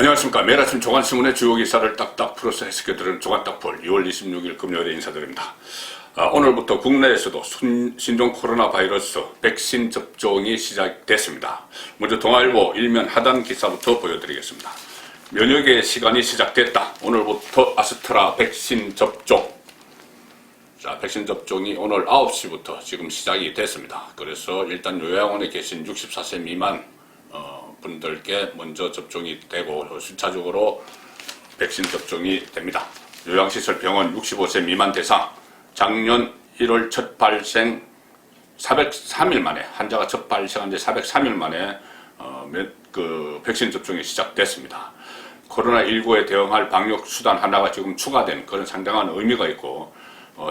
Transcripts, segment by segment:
안녕하십니까. 매일 아침 조간신문의 주요 기사를 딱딱 풀어서 해석해드리는 조간딱풀 2월 26일 금요일에 인사드립니다. 오늘부터 국내에서도 신종 코로나 바이러스 백신 접종이 시작됐습니다. 먼저 동아일보 일면 하단 기사부터 보여드리겠습니다. 면역의 시간이 시작됐다. 오늘부터 아스트라 백신 접종. 자, 백신 접종이 오늘 9시부터 지금 시작이 됐습니다. 그래서 일단 요양원에 계신 64세 미만 분들께 먼저 접종이 되고 순차적으로 백신 접종이 됩니다. 요양시설 병원 65세 미만 대상 작년 1월 첫 발생 403일 만에 환자가 첫 발생한 지 403일 만에 백신 접종이 시작됐습니다. 코로나19에 대응할 방역 수단 하나가 지금 추가된 그런 상당한 의미가 있고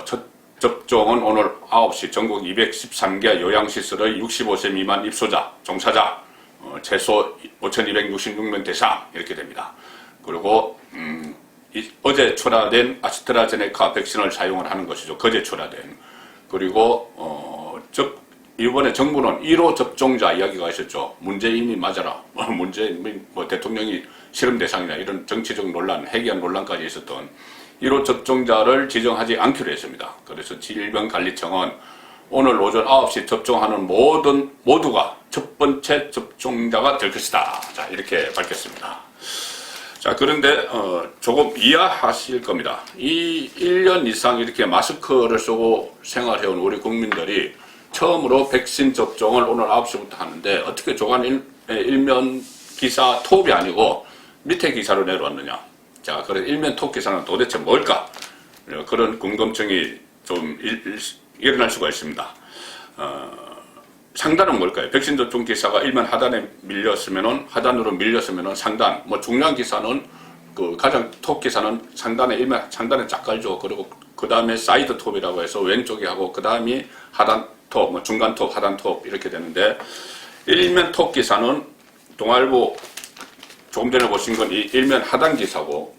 첫 접종은 오늘 9시 전국 213개 요양시설의 65세 미만 입소자, 종사자 최소 5,266명 대상 이렇게 됩니다. 그리고 어제 출하된 아스트라제네카 백신을 사용을 하는 것이죠. 그제 출하된. 그리고 이번에 정부는 1호 접종자 이야기가 있었죠. 문재인이 맞아라. 문재인 대통령이 실험 대상이나 이런 정치적 논란, 해결 논란까지 있었던 1호 접종자를 지정하지 않기로 했습니다. 그래서 질병관리청은 오늘 오전 9시 접종하는 모두가 첫 번째 접종자가 될 것이다. 자, 이렇게 밝혔습니다. 자, 그런데 조금 이해하실 겁니다. 이 1년 이상 이렇게 마스크를 쓰고 생활해온 우리 국민들이 처음으로 백신 접종을 오늘 9시부터 하는데 어떻게 조간 일면 기사 톱이 아니고 밑에 기사로 내려왔느냐. 자, 그래서 일면 톱 기사는 도대체 뭘까? 그런 궁금증이 좀 일어날 수가 있습니다. 상단은 뭘까요? 백신 접종 기사가 일면 하단에 하단으로 밀렸으면은 상단, 중요한 기사는 가장 톱 기사는 상단에 쫙 깔죠. 그리고 그 다음에 사이드 톱이라고 해서 왼쪽에 하고 그 다음이 하단 톱, 중간 톱, 하단 톱 이렇게 되는데 일면 톱 기사는 동아일보 조금 전에 보신 건 이 일면 하단 기사고,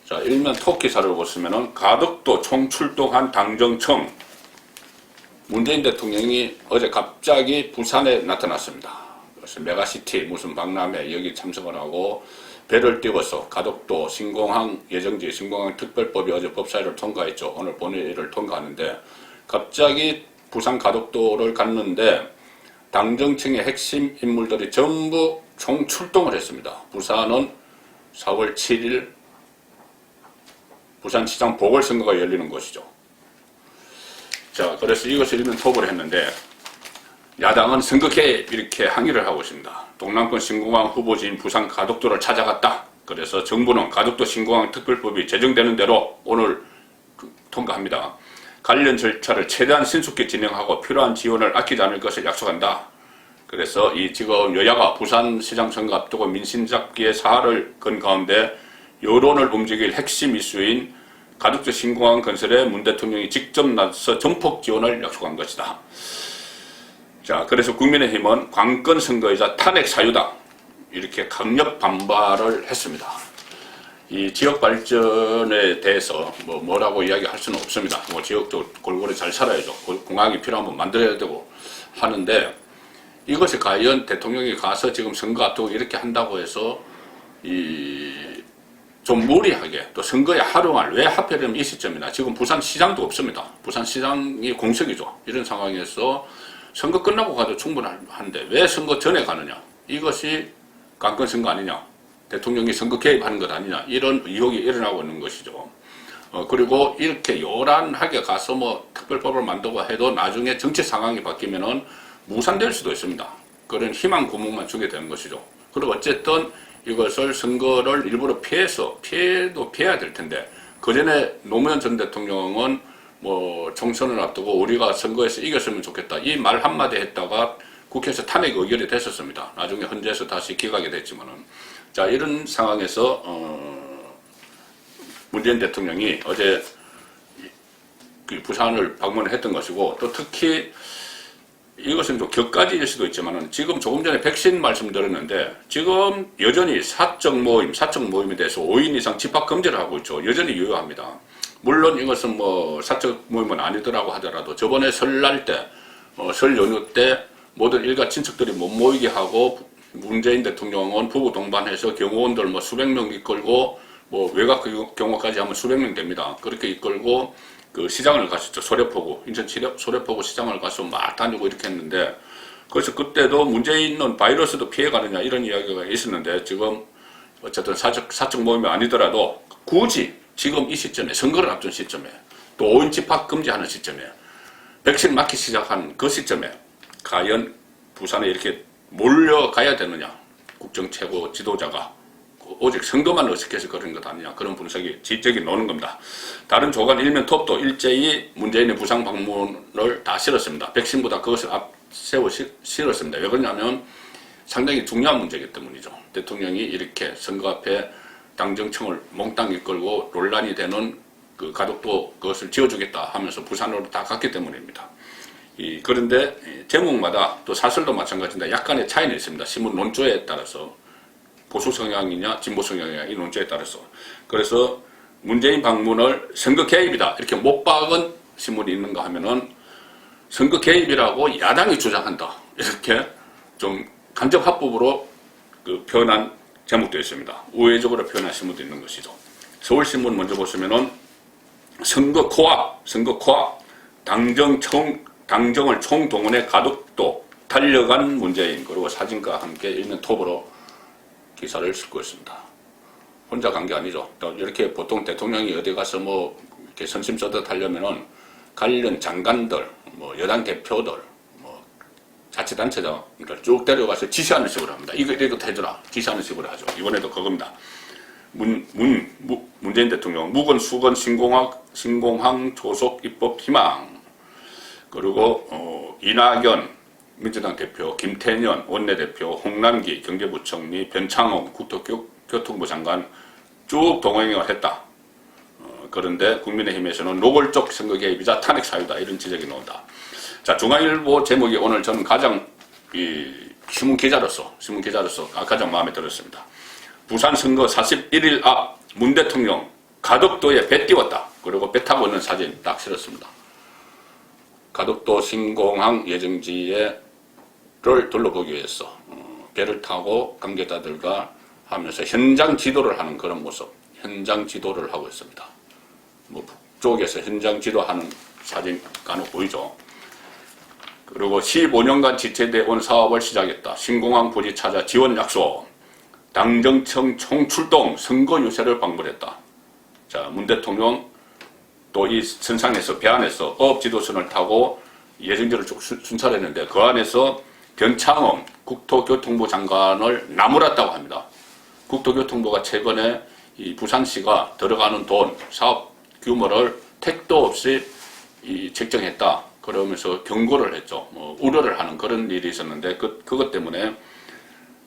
자, 일면 톱 기사를 보시면은 가덕도 총출동한 당정청 문재인 대통령이 어제 갑자기 부산에 나타났습니다. 그래서 메가시티 무슨 박람회 여기 참석을 하고 배를 띄워서 가덕도 신공항 예정지 신공항 특별법이 어제 법사위를 통과했죠. 오늘 본회의를 통과하는데 갑자기 부산 가덕도를 갔는데 당정청의 핵심 인물들이 전부 총출동을 했습니다. 부산은 4월 7일 부산시장 보궐선거가 열리는 곳이죠. 자, 그래서 이것을 일면 톱을 했는데 야당은 선거 개입 이렇게 항의를 하고 있습니다. 동남권 신공항 후보지인 부산 가덕도를 찾아갔다. 그래서 정부는 가덕도 신공항 특별법이 제정되는 대로 오늘 통과합니다. 관련 절차를 최대한 신속히 진행하고 필요한 지원을 아끼지 않을 것을 약속한다. 그래서 이 지금 여야가 부산시장 선거 앞두고 민심 잡기에 사활을 건 가운데 여론을 움직일 핵심 이슈인 가덕도 신공항 건설에 문 대통령이 직접 나서 전폭 지원을 약속한 것이다. 자, 그래서 국민의힘은 관건 선거이자 탄핵 사유다. 이렇게 강력 반발을 했습니다. 이 지역 발전에 대해서 뭐라고 이야기할 수는 없습니다. 지역도 골고루 잘 살아야죠. 공항이 필요하면 만들어야 되고 하는데 이것이 과연 대통령이 가서 지금 선거 앞두고 이렇게 한다고 해서 좀 무리하게 또 선거에 활용할 왜 하필이면 이 시점이나 지금 부산시장도 없습니다. 부산시장이 공석이죠. 이런 상황에서 선거 끝나고 가도 충분한데 왜 선거 전에 가느냐. 이것이 관건선거 아니냐. 대통령이 선거 개입하는 것 아니냐. 이런 의혹이 일어나고 있는 것이죠. 그리고 이렇게 요란하게 가서 특별법을 만들고 해도 나중에 정치 상황이 바뀌면은 무산될 수도 있습니다. 그런 희망 구멍만 주게 되는 것이죠. 그리고 어쨌든 이것을 선거를 일부러 피해도 피해야 될 텐데, 그 전에 노무현 전 대통령은 총선을 앞두고 우리가 선거에서 이겼으면 좋겠다. 이 말 한마디 했다가 국회에서 탄핵 의결이 됐었습니다. 나중에 헌재에서 다시 기각이 됐지만은. 자, 이런 상황에서, 문재인 대통령이 어제 부산을 방문을 했던 것이고, 또 특히 이것은 좀 격가지일 수도 있지만은 지금 조금 전에 백신 말씀드렸는데 지금 여전히 사적 모임에 대해서 5인 이상 집합 금지를 하고 있죠. 여전히 유효합니다. 물론 이것은 사적 모임은 아니더라고 하더라도 저번에 설날 때, 설 연휴 때 모든 일가 친척들이 못 모이게 하고 문재인 대통령은 부부 동반해서 경호원들 뭐 수백 명 이끌고 뭐 외곽 경호까지 하면 수백 명 됩니다. 그렇게 이끌고 그 시장을 갔었죠. 소래포구, 인천 소래포구 시장을 가서 막 다니고 이렇게 했는데, 그래서 그때도 문재인은 바이러스도 피해가느냐 이런 이야기가 있었는데, 지금 어쨌든 사적 모임이 아니더라도 굳이 지금 이 시점에, 선거를 앞둔 시점에, 또 5인 집합 금지하는 시점에, 백신 맞기 시작한 그 시점에 과연 부산에 이렇게 몰려가야 되느냐, 국정 최고 지도자가 오직 선거만 의식해서 그런 것 아니냐, 그런 분석이 지적이 나오는 겁니다. 다른 조간 일면 톱도 일제히 문재인의 부산 방문을 다 실었습니다. 백신보다 그것을 앞세워 실었습니다. 왜 그러냐면 상당히 중요한 문제이기 때문이죠. 대통령이 이렇게 선거 앞에 당정청을 몽땅 이끌고 논란이 되는 그 가덕도 그것을 지어주겠다 하면서 부산으로 다 갔기 때문입니다. 그런데 제목마다 또 사설도 마찬가지인데 약간의 차이는 있습니다. 신문 논조에 따라서 보수 성향이냐 진보 성향이냐 이 논조에 따라서. 그래서 문재인 방문을 선거 개입이다 이렇게 못 박은 신문이 있는가 하면은 선거 개입이라고 야당이 주장한다 이렇게 좀 간접합법으로 그 표현한 제목도 있습니다. 우회적으로 표현한 신문도 있는 것이죠. 서울신문 먼저 보시면은 선거 코앞 당정을 총동원해 가덕도 달려간 문재인, 그리고 사진과 함께 일면 톱으로 기사를 싣고 있습니다. 혼자 간 게 아니죠. 이렇게 보통 대통령이 어디 가서 뭐 이렇게 선심 써듯 하려면은 관련 장관들, 뭐 여당 대표들, 뭐 자치단체장들 쭉 데려가서 지시하는 식으로 합니다. 이거 해줘라. 지시하는 식으로 하죠. 이번에도 그겁니다. 문재인 대통령, 묵은 수건 신공항 조속 입법 희망. 그리고 이낙연 민주당 대표, 김태년 원내대표, 홍남기 경제부총리, 변창흠 국토교통부 장관 쭉 동행을 했다. 그런데 국민의힘에서는 노골적 선거 개입이자 탄핵 사유다 이런 지적이 나온다. 자, 중앙일보 제목이 오늘 저는 가장 신문 기자로서 가장 마음에 들었습니다. 부산 선거 41일 앞 문 대통령 가덕도에 배 띄웠다. 그리고 배 타고 있는 사진 딱 실었습니다. 가덕도 신공항 예정지를 둘러보기 위해서 배를 타고 관계자들과 하면서 현장 지도를 하는 그런 모습, 현장 지도를 하고 있습니다. 뭐 북쪽에서 현장 지도하는 사진 간혹 보이죠. 그리고 15년간 지체돼 온 사업을 시작했다. 신공항 부지 찾아 지원 약속, 당정청 총출동, 선거 유세를 방문했다. 자, 문 대통령 또 이 선상에서 배 안에서 어업 지도선을 타고 예정지를 쭉 순찰했는데 그 안에서 변창흠 국토교통부 장관을 나무랐다고 합니다. 국토교통부가 최근에 이 부산시가 들어가는 돈, 사업 규모를 택도 없이 책정했다. 그러면서 경고를 했죠. 뭐 우려를 하는 그런 일이 있었는데 그것 때문에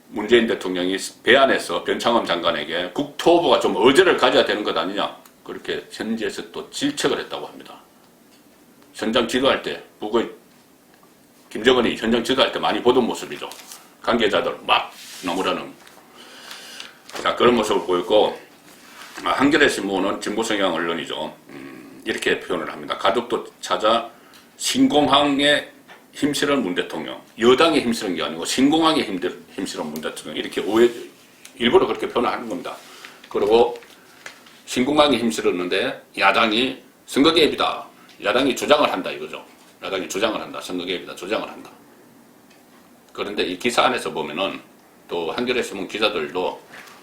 문재인 대통령이 배 안에서 변창흠 장관에게 국토부가 좀 의제를 가져야 되는 것 아니냐. 그렇게 현지에서 또 질책을 했다고 합니다. 현장 지도할 때, 북의 김정은이 현장 지도할 때 많이 보던 모습이죠. 관계자들 막 나무라는. 자, 그런 모습을 보였고, 한겨레 신문은 진보 성향 언론이죠. 이렇게 표현을 합니다. 가덕도 찾아 신공항에 힘실은 문 대통령. 여당이 힘실은 게 아니고 신공항에 힘실은 문 대통령. 이렇게 일부러 그렇게 표현을 하는 겁니다. 그리고 신공항에 힘실었는데 야당이 선거 개입이다. 야당이 주장을 한다 이거죠. 야당이 주장을 한다. 선거 개입이다. 주장을 한다. 그런데 이 기사 안에서 보면은 또 한겨레 신문 기자들도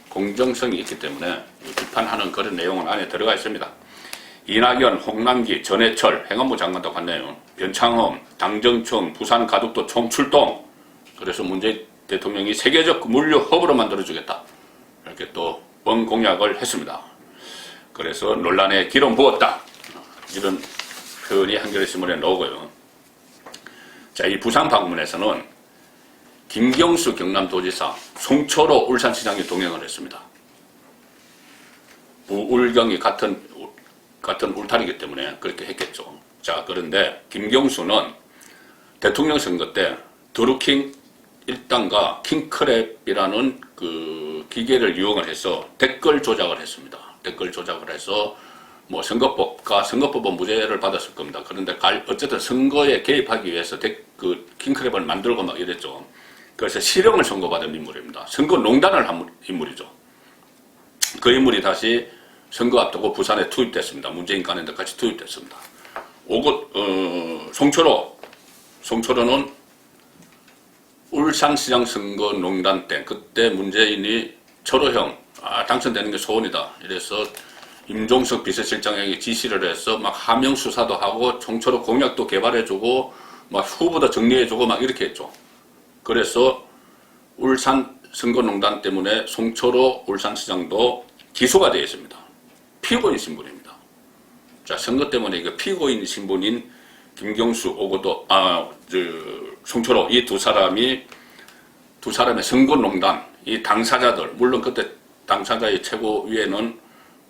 공정성이 있기 때문에 비판하는 그런 내용은 안에 들어가 있습니다. 이낙연, 홍남기, 전해철, 행안부 장관도 갔네요. 변창흠, 당정청, 부산 가덕도 총출동. 그래서 문재인 대통령이 세계적 물류 허브로 만들어주겠다. 이렇게 또 공약을 했습니다. 그래서 논란에 기름 부었다. 이런 표현이 한겨레 신문에 나오고요. 자, 이 부산 방문에서는 김경수 경남도지사, 송철호 울산시장이 동행을 했습니다. 부울경이 같은 울타리이기 때문에 그렇게 했겠죠. 자, 그런데 김경수는 대통령 선거 때 드루킹 1단과 킹크랩이라는 그 기계를 이용을 해서 댓글 조작을 했습니다. 댓글 조작을 해서 뭐 선거법과 선거법은 무죄를 받았을 겁니다. 그런데 어쨌든 선거에 개입하기 위해서 그 킹크랩을 만들고 막 이랬죠. 그래서 실형을 선고받은 인물입니다. 선거농단을 한 인물이죠. 그 인물이 다시 선거 앞두고 부산에 투입됐습니다. 문재인 가는 데까지 투입됐습니다. 송철호는 울산시장 선거농단 때 그때 문재인이 철호형 당선되는 게 소원이다. 이래서 임종석 비서실장에게 지시를 해서 막 하명 수사도 하고 송철호 공약도 개발해주고 막 후보도 정리해주고 막 이렇게 했죠. 그래서 울산 선거농단 때문에 송철호 울산시장도 기소가 되어 있습니다. 피고인 신분입니다. 자, 선거 때문에 이거 피고인 신분인 김경수, 오고도, 송철호 이 두 사람의 선거농단, 이 당사자들, 물론 그때 당사자의 최고 위에는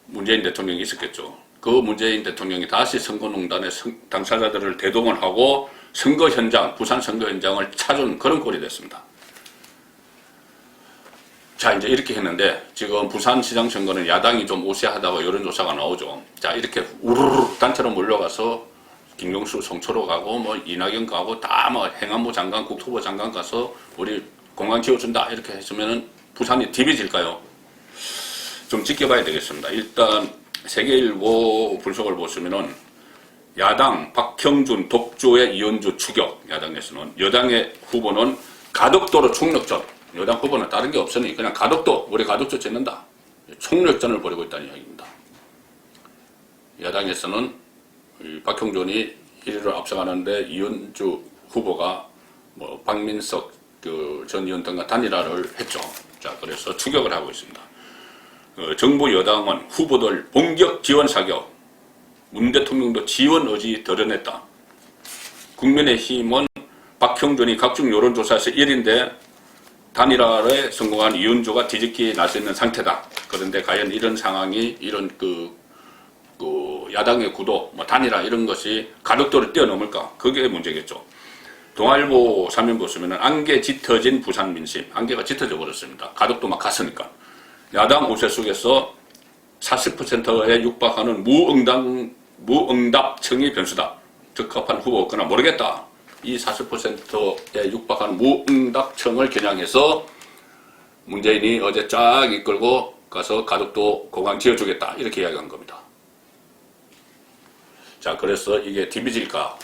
문재인 대통령이 있었겠죠. 그 문재인 대통령이 다시 선거농단의 당사자들을 대동을 하고 선거 현장, 부산 선거 현장을 찾은 그런 꼴이 됐습니다. 자, 이제 이렇게 했는데 지금 부산시장 선거는 야당이 좀 우세하다고 여론조사가 나오죠. 자, 이렇게 우르르 단체로 몰려가서 김경수, 송철호 가고 뭐 이낙연 가고 다 뭐 행안부 장관, 국토부 장관 가서 우리 공간 지어준다 이렇게 했으면은 부산이 디비질까요? 좀 지켜봐야 되겠습니다. 일단 세계일보 분석을 보시면은 야당 박형준 독조의 이현주 추격, 야당에서는 여당의 후보는 가덕도로 총력전, 여당 후보는 다른 게 없으니 그냥 가덕도, 우리 가덕도 짓는다, 총력전을 벌이고 있다는 이야기입니다. 야당에서는 박형준이 1위를 앞서가는데 이현주 후보가 뭐 박민석 전 의원 등과 단일화를 했죠. 자, 그래서 추격을 하고 있습니다. 정부 여당은 후보들 본격 지원 사격, 문 대통령도 지원 의지 드러냈다. 국민의힘은 박형준이 각종 여론조사에서 1위인데 단일화에 성공한 이현주가 뒤집기에 나서 있는 상태다. 그런데 과연 이런 상황이 이런 야당의 구도, 뭐 단일화 이런 것이 가덕도를 뛰어넘을까? 그게 문제겠죠. 동아일보 3면 보시면은 안개 짙어진 부산 민심, 안개가 짙어져 버렸습니다. 가덕도 막 갔으니까. 야당 우세 속에서 40%에 육박하는 무응답층이 변수다. 적합한 후보 없거나 모르겠다. 이 40%에 육박하는 무응답층을 겨냥해서 문재인이 어제 쫙 이끌고 가서 가덕도 공항 지어주겠다. 이렇게 이야기한 겁니다. 자, 그래서 이게 디비질까?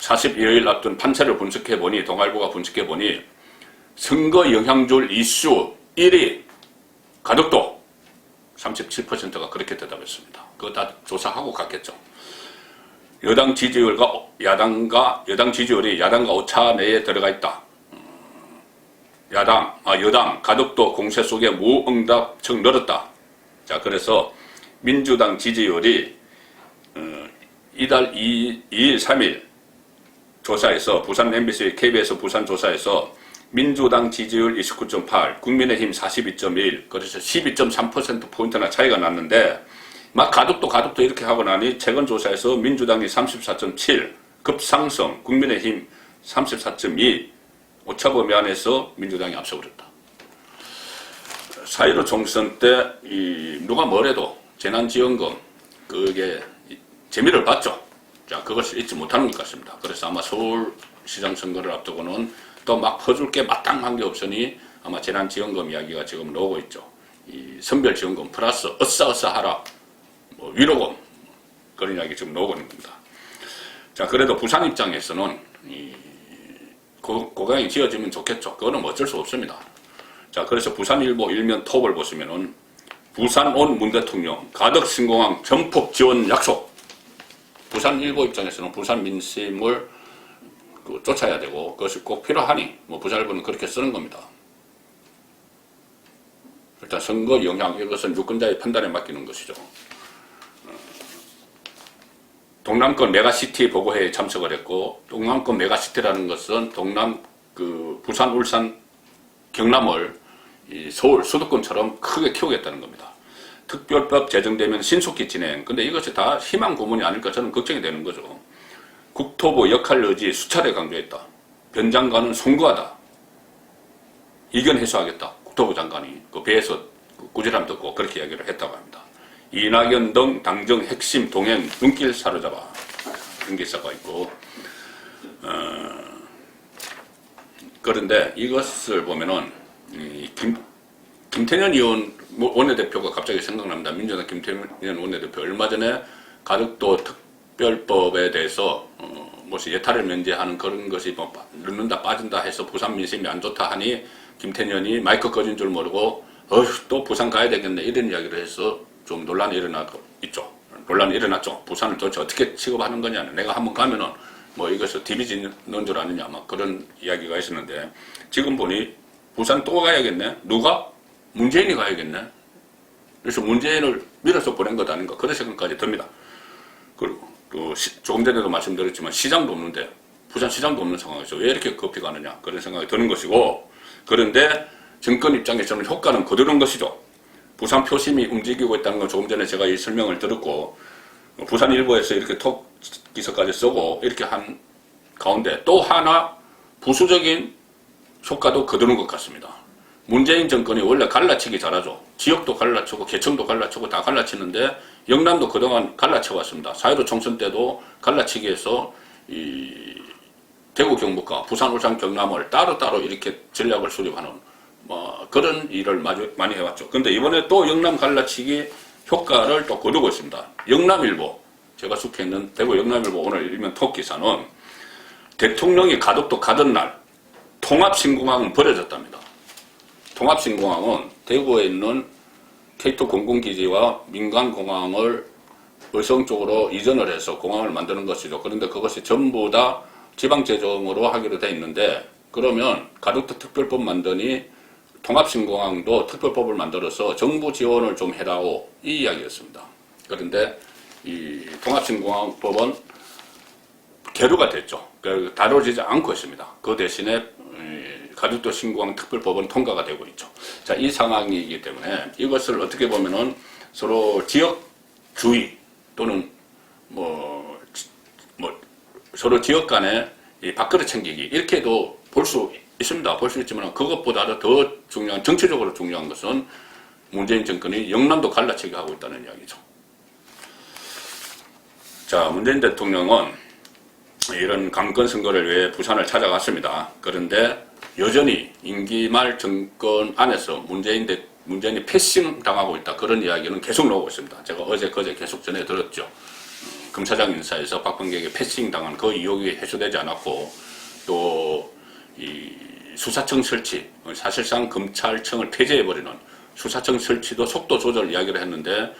42일 앞둔 판세를 분석해보니, 동아일보가 분석해보니 선거 영향줄 이슈 1위 가덕도 37%가 그렇게 대답했습니다. 그거 다 조사하고 갔겠죠. 여당 지지율이 야당과 오차 내에 들어가 있다. 여당 가덕도 공세 속에 무응답층 늘었다. 자, 그래서 민주당 지지율이 이달 2일, 3일 조사에서 부산 MBC, KBS 부산 조사에서 민주당 지지율 29.8, 국민의힘 42.1, 그래서 12.3%포인트나 차이가 났는데 막 가덕도 이렇게 하고 나니 최근 조사에서 민주당이 34.7 급상승, 국민의힘 34.2 오차범위 면에서 민주당이 앞서버렸다. 4.15 총선 때 누가 뭐래도 재난지원금 그게 재미를 봤죠. 자, 그것을 잊지 못하는 것 같습니다. 그래서 아마 서울시장 선거를 앞두고는 또 막 퍼줄 게 마땅한 게 없으니 아마 재난지원금 이야기가 지금 나오고 있죠. 이 선별지원금 플러스 어싸하라, 뭐 위로금, 그런 이야기 지금 나오고 있는 겁니다. 자, 그래도 부산 입장에서는 고강이 지어지면 좋겠죠. 그거는 어쩔 수 없습니다. 자, 그래서 부산일보 일면 톱을 보시면은 부산 온 문 대통령 가덕 신공항 전폭 지원 약속. 부산일보 입장에서는 부산 민심을 쫓아야 되고 그것이 꼭 필요하니 뭐 부산일보는 그렇게 쓰는 겁니다. 일단 선거 영향, 이것은 유권자의 판단에 맡기는 것이죠. 동남권 메가시티 보고회에 참석을 했고, 동남권 메가시티라는 것은 부산, 울산, 경남을 서울, 수도권처럼 크게 키우겠다는 겁니다. 특별법 제정되면 신속히 진행. 근데 이것이 다 희망 고문이 아닐까 저는 걱정이 되는 거죠. 국토부 역할 의지 수차례 강조했다. 변 장관은 송구하다. 이견 해소하겠다. 국토부 장관이 그 배에서 꾸지람 듣고 그렇게 이야기를 했다고 합니다. 이낙연 등 당정 핵심 동행 눈길 사로잡아. 이런 게 있어가 있고, 그런데 이것을 보면은 김태년 의원 원내대표가 갑자기 생각납니다. 민주당 김태년 원내대표 얼마 전에 가덕도 특별법에 대해서 무슨 예타를 면제하는 그런 것이 뭐 늦는다 빠진다 해서 부산 민심이 안 좋다 하니 김태년이 마이크 꺼진 줄 모르고 또 부산 가야 되겠네 이런 이야기를 해서 좀 논란이 일어나고 있죠. 논란이 일어났죠. 부산을 도대체 어떻게 취급하는 거냐. 내가 한번 가면은 뭐 이것을 디비지는 줄 아느냐 막 그런 이야기가 있었는데 지금 보니 부산 또 가야겠네. 누가? 문재인이 가야겠네. 그래서 문재인을 밀어서 보낸 것 아닌가 그런 생각까지 듭니다. 그리고 또 조금 전에도 말씀드렸지만 시장도 없는데 부산 시장도 없는 상황에서 왜 이렇게 급히 가느냐 그런 생각이 드는 것이고 그런데 정권 입장에서는 효과는 거두는 것이죠. 부산 표심이 움직이고 있다는 건 조금 전에 제가 이 설명을 들었고 부산 일보에서 이렇게 톡 기사까지 쓰고 이렇게 한 가운데 또 하나 부수적인 효과도 거두는 것 같습니다. 문재인 정권이 원래 갈라치기 잘하죠. 지역도 갈라치고 개청도 갈라치고 다 갈라치는데 영남도 그동안 갈라쳐왔습니다. 4.15 총선 때도 갈라치기해서 이 대구 경북과 부산 울산 경남을 따로따로 이렇게 전략을 수립하는 뭐 그런 일을 많이 해왔죠. 근데 이번에 또 영남 갈라치기 효과를 또 거두고 있습니다. 영남일보 제가 속해 있는 대구 영남일보 오늘 일면 톡 기사는 대통령이 가덕도 가던 날 통합신공항은 버려졌답니다. 통합신공항은 대구에 있는 K2 공군기지와 민간공항을 의성 쪽으로 이전을 해서 공항을 만드는 것이죠. 그런데 그것이 전부 다 지방재정으로 하기로 돼 있는데 그러면 가덕도 특별법 만드니 통합신공항도 특별법을 만들어서 정부 지원을 좀 해다오 이 이야기였습니다. 그런데 이 통합신공항법은 계류가 됐죠. 다뤄지지 않고 있습니다. 그 대신에 가덕도 신공항 특별법은 통과가 되고 있죠. 자, 이 상황이기 때문에 이것을 어떻게 보면은 서로 지역주의 또는 서로 지역 간의 이 밥그릇 챙기기 이렇게도 볼 수 있습니다. 볼 수 있지만 그것보다도 더 중요한 정치적으로 중요한 것은 문재인 정권이 영남도 갈라치기 하고 있다는 이야기죠. 자, 문재인 대통령은 이런 강권 선거를 위해 부산을 찾아갔습니다. 그런데 여전히 임기 말 정권 안에서 문재인이 패싱 당하고 있다. 그런 이야기는 계속 나오고 있습니다. 제가 어제 그제 계속 전해드렸죠. 검사장 인사에서 박범계에게 패싱 당한 그 의혹이 해소되지 않았고 또 이 수사청 설치 사실상 검찰청을 폐지해버리는 수사청 설치도 속도 조절 이야기를 했는데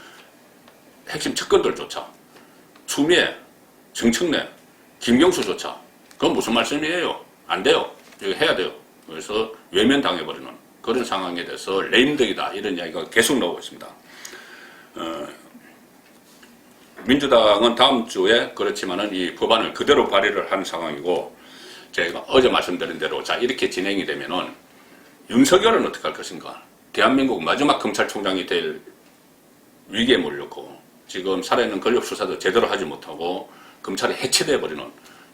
핵심 측근들조차 추미애, 정청래, 김경수조차 그건 무슨 말씀이에요? 안 돼요. 이거 해야 돼요. 그래서 외면당해버리는 그런 상황에 대해서 레임덕이다 이런 이야기가 계속 나오고 있습니다. 민주당은 다음 주에 그렇지만은 이 법안을 그대로 발의를 한 상황이고 제가 어제 말씀드린 대로 자 이렇게 진행이 되면은 윤석열은 어떻게 할 것인가? 대한민국 마지막 검찰총장이 될 위기에 몰렸고 지금 살아있는 권력 수사도 제대로 하지 못하고 검찰이 해체돼 버리는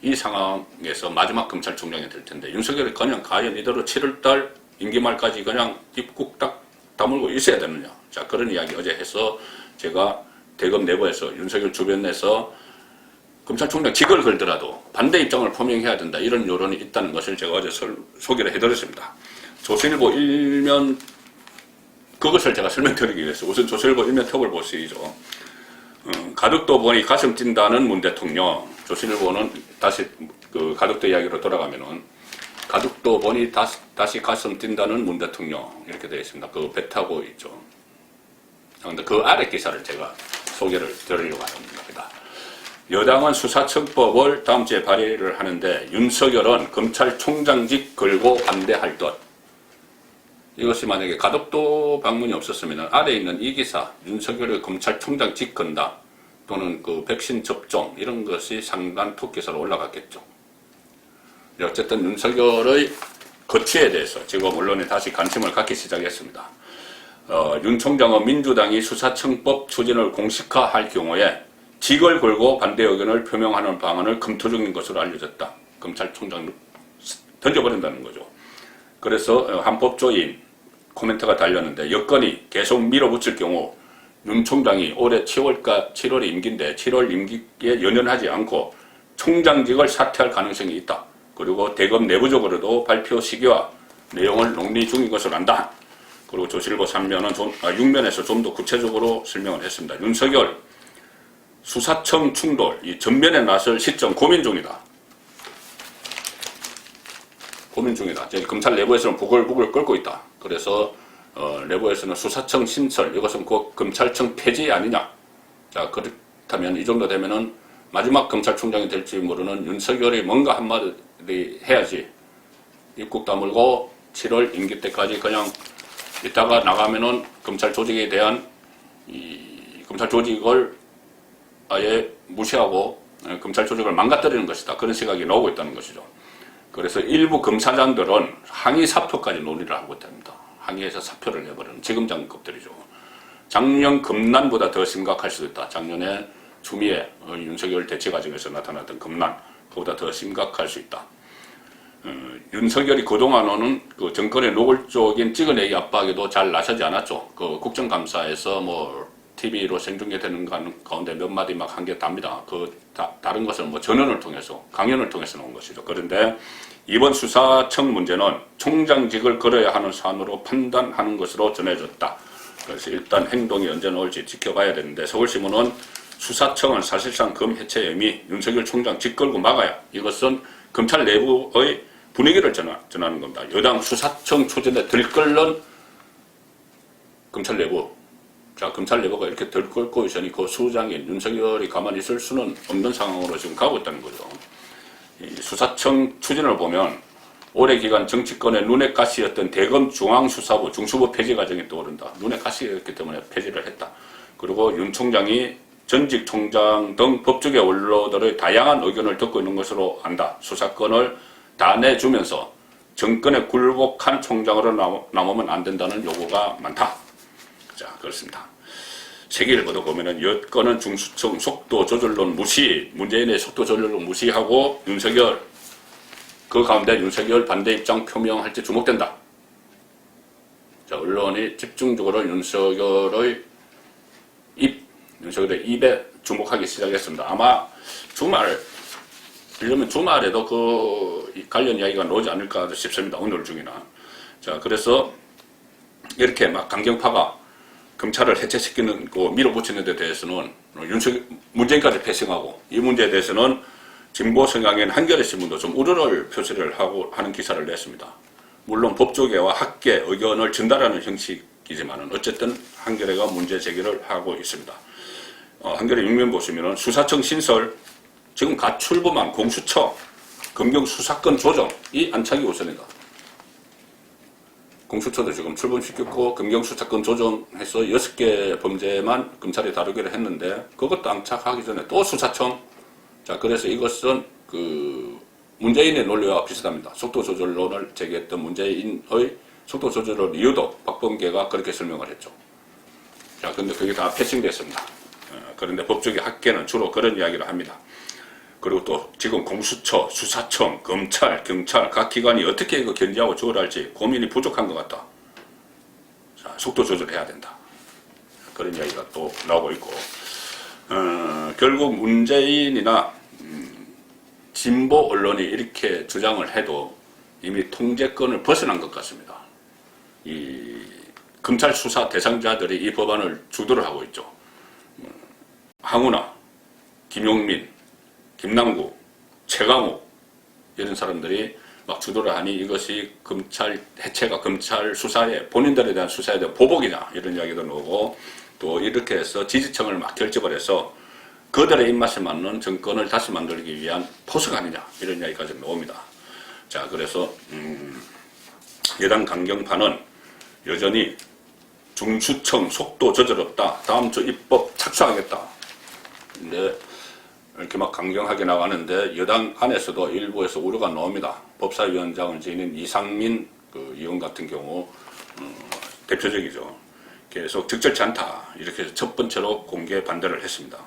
이 상황에서 마지막 검찰총장이 될 텐데 윤석열이 그냥 과연 이대로 7월달 임기 말까지 그냥 입국 딱 다물고 있어야 되느냐? 자 그런 이야기 어제 해서 제가 대검 내부에서 윤석열 주변에서 검찰총장 직을 걸더라도 반대 입장을 표명해야 된다 이런 여론이 있다는 것을 제가 어제 소개를 해드렸습니다. 조선일보 일면 그것을 제가 설명드리기 위해서 우선 조선일보 일면 톱을 보시죠. 가덕도 보니 가슴 뛴다는 문 대통령. 조선일보는 다시 그 가덕도 이야기로 돌아가면은 가덕도 보니 다시 가슴 뛴다는 문 대통령 이렇게 되어 있습니다. 그 배 타고 있죠. 그런데 그 아래 기사를 제가 소개를 드리려고 합니다. 여당은 수사청법을 다음 주에 발의를 하는데 윤석열은 검찰총장직 걸고 반대할 것. 이것이 만약에 가덕도 방문이 없었으면 아래에 있는 이 기사 윤석열의 검찰총장직 건다 또는 그 백신 접종 이런 것이 상단 톡 기사로 올라갔겠죠. 어쨌든 윤석열의 거취에 대해서 지금 언론에 다시 관심을 갖기 시작했습니다. 윤 총장은 민주당이 수사청법 추진을 공식화할 경우에 직을 걸고 반대 의견을 표명하는 방안을 검토 중인 것으로 알려졌다. 검찰총장을 던져버린다는 거죠. 그래서 한 법조인 코멘트가 달렸는데 여건이 계속 밀어붙일 경우 윤 총장이 올해 7월이 임기인데 7월 임기에 연연하지 않고 총장직을 사퇴할 가능성이 있다. 그리고 대검 내부적으로도 발표 시기와 내용을 논의 중인 것으로 안다. 그리고 조실보 6면에서 좀 더 구체적으로 설명을 했습니다. 윤석열 수사청 충돌, 이 전면에 나설 시점 고민 중이다. 고민 중이다. 검찰 내부에서는 부글부글 끓고 있다. 그래서 내부에서는 수사청 신설, 이것은 곧 검찰청 폐지 아니냐. 자, 그렇다면 이 정도 되면은 마지막 검찰총장이 될지 모르는 윤석열이 뭔가 한마디 해야지. 입국 다물고 7월 임기 때까지 그냥 이따가 나가면은 검찰 조직에 대한 검찰 조직을 아예 무시하고 검찰 조직을 망가뜨리는 것이다. 그런 생각이 나오고 있다는 것이죠. 그래서 일부 검사장들은 항의 사표까지 논의를 하고 있답니다. 항의해서 사표를 내버리는 지검장급들이죠. 작년 금난보다 더 심각할 수도 있다. 작년에 추미애 윤석열 대치 과정에서 나타났던 금난보다 더 심각할 수 있다. 윤석열이 그동안은 그 정권의 노골적인 찍어내기 압박에도 잘 나서지 않았죠. 그 국정감사에서 뭐 TV로 생중계되는 가운데 몇 마디 막 한 게 답니다. 다른 것은 뭐 전원을 통해서, 강연을 통해서 나온 것이죠. 그런데 이번 수사청 문제는 총장직을 걸어야 하는 사안으로 판단하는 것으로 전해졌다. 그래서 일단 행동이 언제 나올지 지켜봐야 되는데, 서울신문은 수사청은 사실상 검 해체의 의미, 윤석열 총장 직 걸고 막아야, 이것은 검찰 내부의 분위기를 전하는 겁니다. 여당 수사청 추진에 들끓는 검찰 내부. 자, 검찰 내부가 이렇게 들끓고 있으니 그 수장인 윤석열이 가만히 있을 수는 없는 상황으로 지금 가고 있다는 거죠. 이 수사청 추진을 보면 오래 기간 정치권의 눈에 가시였던 대검 중앙수사부, 중수부 폐지 과정이 떠오른다. 눈에 가시였기 때문에 폐지를 했다. 그리고 윤 총장이 전직 총장 등 법조계 원로들의 다양한 의견을 듣고 있는 것으로 안다. 수사권을 다 내주면서 정권에 굴복한 총장으로 남으면 안 된다는 요구가 많다. 자, 그렇습니다. 세계일보도 보면은 여권은 중수청 속도 조절론 무시, 문재인의 속도 조절론 무시하고 윤석열, 그 가운데 윤석열 반대 입장 표명할 때 주목된다. 자, 언론이 집중적으로 윤석열의 입에 주목하기 시작했습니다. 아마 이러면 주말에도 그 관련 이야기가 나오지 않을까 싶습니다. 오늘 중이나. 자, 그래서 이렇게 막 강경파가 검찰을 해체시키는 거 밀어붙이는 데 대해서는 문재인까지 패싱하고, 이 문제에 대해서는 진보 성향인 한겨레 신문도 좀 우려를 표시를 하는 기사를 냈습니다. 물론 법조계와 학계 의견을 전달하는 형식이지만은 어쨌든 한겨레가 문제 제기를 하고 있습니다. 한겨레 6면 보시면은 수사청 신설, 지금 갓 출범한 공수처, 검경 수사권 조정, 이 안착이 우선이다. 공수처도 지금 출범시켰고 검경 수사권 조정해서 6개 범죄만 검찰이 다루기로 했는데 그것도 안착하기 전에 또 수사청. 자, 그래서 이것은 그 문재인의 논리와 비슷합니다. 속도 조절론을 제기했던 문재인의 속도 조절론 이유도 박범계가 그렇게 설명을 했죠. 자, 근데 그게 다 패싱됐습니다. 그런데 법조계 학계는 주로 그런 이야기를 합니다. 그리고 또 지금 공수처, 수사청, 검찰, 경찰 각 기관이 어떻게 이거 견제하고 조율할지 고민이 부족한 것 같다. 자, 속도 조절해야 된다. 그런 이야기가 또 나오고 있고, 결국 문재인이나 진보 언론이 이렇게 주장을 해도 이미 통제권을 벗어난 것 같습니다. 이 검찰 수사 대상자들이 이 법안을 주도를 하고 있죠. 황운하, 김용민, 김남국, 최강욱 이런 사람들이 막 주도를 하니 이것이 검찰 해체가 검찰 수사에, 본인들에 대한 수사에 대한 보복이냐 이런 이야기도 나오고, 또 이렇게 해서 지지층을 막 결집을 해서 그들의 입맛에 맞는 정권을 다시 만들기 위한 포석 아니냐 이런 이야기까지 나옵니다. 자, 그래서 여당 강경파는 여전히 중수청 속도 조절 없다, 다음 주 입법 착수하겠다. 근데 이렇게 막 강경하게 나가는데 여당 안에서도 일부에서 우려가 나옵니다. 법사위원장을 지닌 이상민 의원 같은 경우 대표적이죠. 계속 적절치 않다 이렇게 해서 첫 번째로 공개 반대를 했습니다.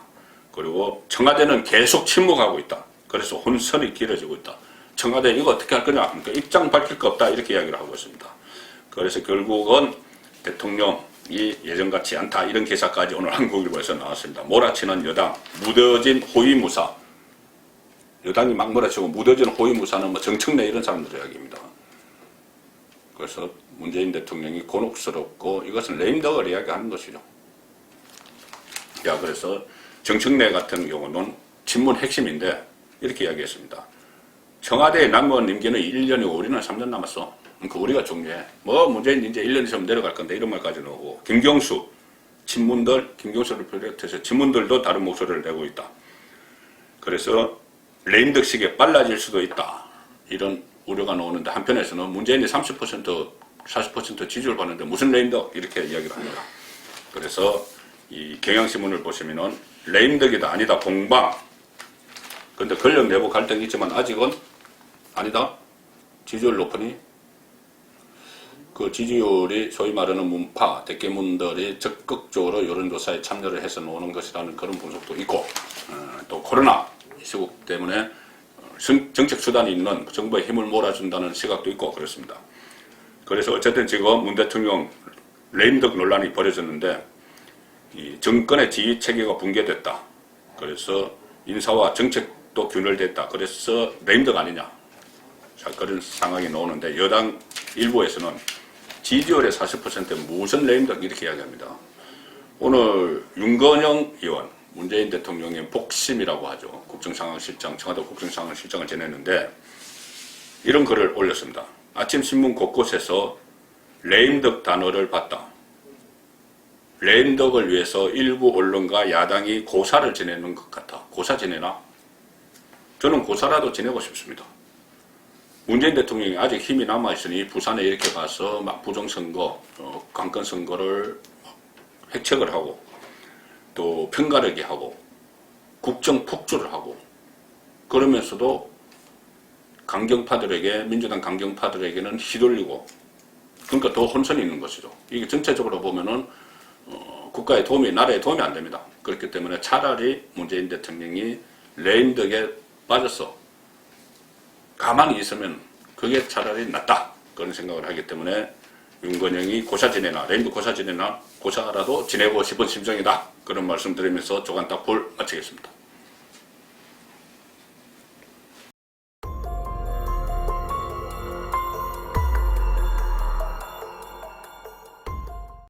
그리고 청와대는 계속 침묵하고 있다. 그래서 혼선이 길어지고 있다. 청와대 이거 어떻게 할 거냐, 그러니까 입장 밝힐 거 없다 이렇게 이야기를 하고 있습니다. 그래서 결국은 대통령이 예전 같지 않다 이런 기사까지 오늘 한국일보에서 나왔습니다. 몰아치는 여당, 무뎌진 호위무사. 여당이 막 몰아치고 무뎌진 호위무사는 뭐 정청래 이런 사람들 이야기입니다. 그래서 문재인 대통령이 곤혹스럽고 이것은 레임덕을 이야기하는 것이죠. 그래서 정청래 같은 경우는 친문 핵심인데 이렇게 이야기했습니다. 청와대에 남은 임기는 1년이고 우리는 3년 남았어. 그러니까 우리가 중요해. 뭐 문재인 이제 1년 있으면 내려갈 건데 이런 말까지 나오고, 김경수 친문들, 김경수를 비롯해서 친문들도 다른 목소리를 내고 있다. 그래서 레임덕식에 빨라질 수도 있다. 이런 우려가 나오는데 한편에서는 문재인이 30%, 40% 지지를 받는데 무슨 레임덕 이렇게 이야기를 합니다. 그래서 이 경향신문을 보시면은 레임덕이다 아니다 공방. 근데 권력 내부 갈등이 있지만 아직은 아니다. 지지율 높으니 그 지지율이 소위 말하는 문파, 대깨문들이 적극적으로 여론조사에 참여를 해서 나오는 것이라는 그런 분석도 있고, 또 코로나 시국 때문에 정책 수단이 있는 정부의 힘을 몰아준다는 시각도 있고 그렇습니다. 그래서 어쨌든 지금 문 대통령 레임덕 논란이 벌어졌는데 이 정권의 지휘 체계가 붕괴됐다. 그래서 인사와 정책도 균열됐다. 그래서 레임덕 아니냐. 자, 그런 상황이 나오는데 여당 일부에서는 지지율의 40%에 무슨 레임덕 이렇게 이야기합니다. 오늘 윤건영 의원, 문재인 대통령의 복심이라고 하죠. 국정상황실장, 청와대 국정상황실장을 지냈는데 이런 글을 올렸습니다. 아침 신문 곳곳에서 레임덕 단어를 봤다. 레임덕을 위해서 일부 언론과 야당이 고사를 지내는 것 같아. 고사 지내나? 저는 고사라도 지내고 싶습니다. 문재인 대통령이 아직 힘이 남아있으니 부산에 이렇게 가서 막 부정선거, 관건선거를 획책을 하고 또 편가르기 하고 국정 폭주를 하고 그러면서도 강경파들에게, 민주당 강경파들에게는 휘둘리고, 그러니까 더 혼선이 있는 것이죠. 이게 전체적으로 보면은 국가에 도움이, 나라에 도움이 안 됩니다. 그렇기 때문에 차라리 문재인 대통령이 레임덕에 빠졌어. 가만히 있으면 그게 차라리 낫다. 그런 생각을 하기 때문에 윤건영이 고사 지내나, 레임덕 고사 지내나, 고사라도 지내고 싶은 심정이다. 그런 말씀 드리면서 조간딱불 마치겠습니다.